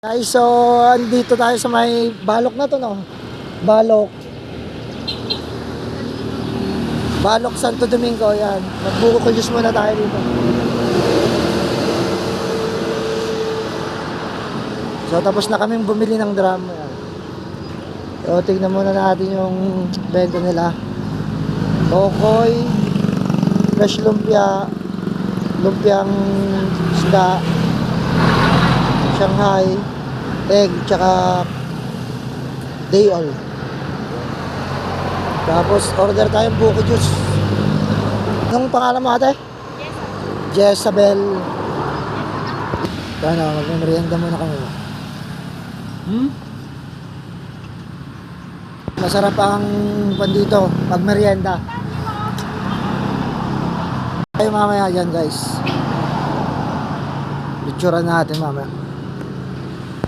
Guys, so andito tayo sa may Balok na to, no? Balok. Balok Santo Domingo, yan. Magbuko juice muna tayo dito. So tapos na kaming bumili ng drum. Yan. So tignan muna natin yung bento nila. Tokoy, fresh lumpia, lumpiang isda, Shanghai, egg, tsaka day oil. Tapos order tayong buko juice. Anong pangalan mo, ate? Jezabel. Ano, magmerienda muna kami. Masarap ang pandito magmerienda. Tayo mamaya dyan, guys. Picturean natin mamaya.